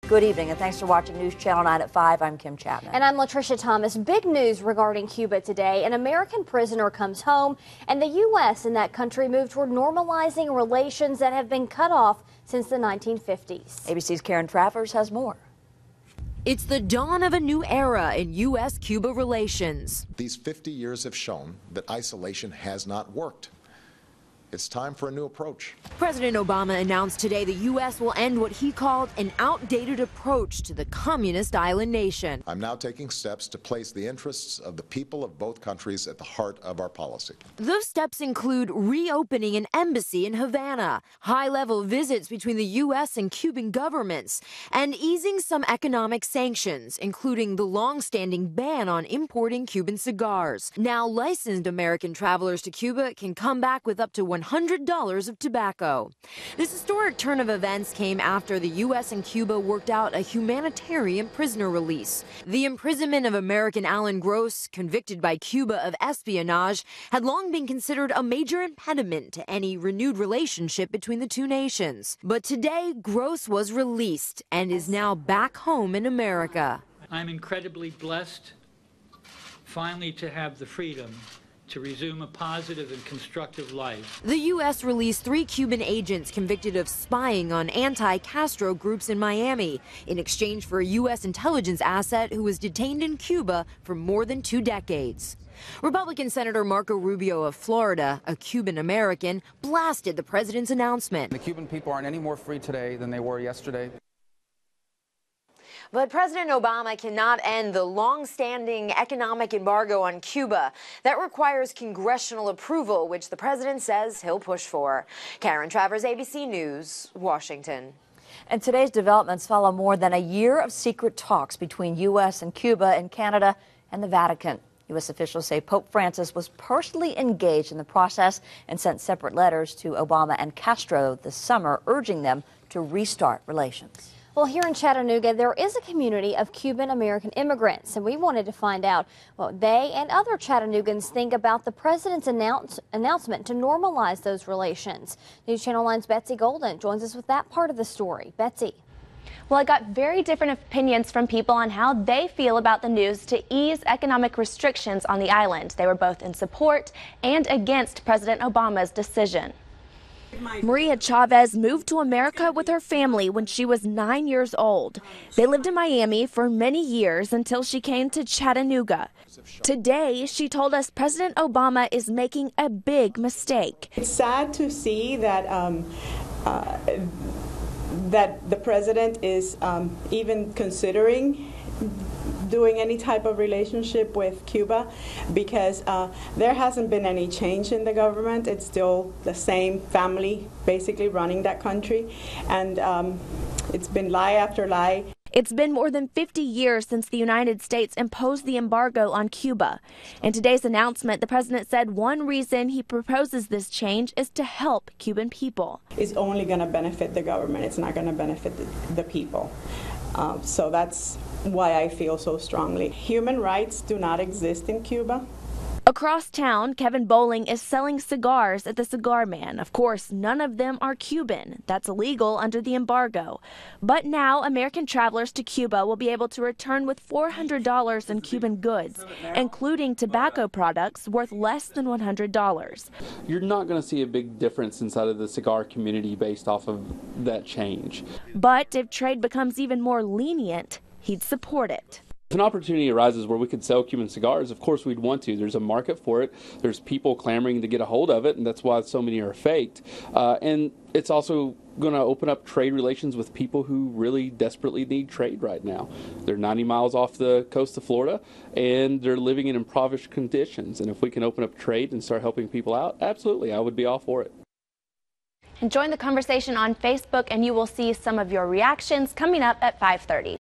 Good evening, and thanks for watching News Channel 9 at 5. I'm Kim Chapman. And I'm Latricia Thomas. Big news regarding Cuba today. An American prisoner comes home, and the U.S. in that country moved toward normalizing relations that have been cut off since the 1950s. ABC's Karen Travers has more. It's the dawn of a new era in U.S.-Cuba relations. These 50 years have shown that isolation has not worked. It's time for a new approach. President Obama announced today the U.S. will end what he called an outdated approach to the communist island nation. I'm now taking steps to place the interests of the people of both countries at the heart of our policy. Those steps include reopening an embassy in Havana, high-level visits between the U.S. and Cuban governments, and easing some economic sanctions, including the long-standing ban on importing Cuban cigars. Now, licensed American travelers to Cuba can come back with up to $100 of tobacco. This historic turn of events came after the U.S. and Cuba worked out a humanitarian prisoner release. The imprisonment of American Alan Gross, convicted by Cuba of espionage, had long been considered a major impediment to any renewed relationship between the two nations. But today, Gross was released and is now back home in America. I'm incredibly blessed finally to have the freedom to resume a positive and constructive life. The U.S. released 3 Cuban agents convicted of spying on anti-Castro groups in Miami in exchange for a U.S. intelligence asset who was detained in Cuba for more than 2 decades. Republican Senator Marco Rubio of Florida, a Cuban American, blasted the president's announcement. The Cuban people aren't any more free today than they were yesterday. But President Obama cannot end the long-standing economic embargo on Cuba. That requires congressional approval, which the president says he'll push for. Karen Travers, ABC News, Washington. And today's developments follow more than a year of secret talks between U.S. and Cuba and Canada and the Vatican. U.S. officials say Pope Francis was personally engaged in the process and sent separate letters to Obama and Castro this summer, urging them to restart relations. Well, here in Chattanooga, there is a community of Cuban-American immigrants, and we wanted to find out what they and other Chattanoogans think about the president's announcement to normalize those relations. News Channel 9's Betsy Golden joins us with that part of the story. Betsy. Well, I got very different opinions from people on how they feel about the news to ease economic restrictions on the island. They were both in support and against President Obama's decision. Maria Chavez moved to America with her family when she was 9 years old. They lived in Miami for many years until she came to Chattanooga. Today, she told us President Obama is making a big mistake. It's sad to see that that the president is even considering doing any type of relationship with Cuba, because there hasn't been any change in the government. It's still the same family basically running that country, and it's been lie after lie. It's been more than 50 years since the United States imposed the embargo on Cuba. In today's announcement, the president said one reason he proposes this change is to help Cuban people. It's only going to benefit the government. It's not going to benefit the people. So that's why I feel so strongly. Human rights do not exist in Cuba. Across town, Kevin Bowling is selling cigars at the Cigar Man. Of course, none of them are Cuban. That's illegal under the embargo. But now, American travelers to Cuba will be able to return with $400 in Cuban goods, including tobacco products worth less than $100. You're not going to see a big difference inside of the cigar community based off of that change. But if trade becomes even more lenient, he'd support it. If an opportunity arises where we could sell Cuban cigars, of course we'd want to. There's a market for it. There's people clamoring to get a hold of it, and that's why so many are faked. And it's also going to open up trade relations with people who really desperately need trade right now. They're 90 miles off the coast of Florida, and they're living in impoverished conditions. And if we can open up trade and start helping people out, absolutely, I would be all for it. And join the conversation on Facebook, and you will see some of your reactions coming up at 5:30.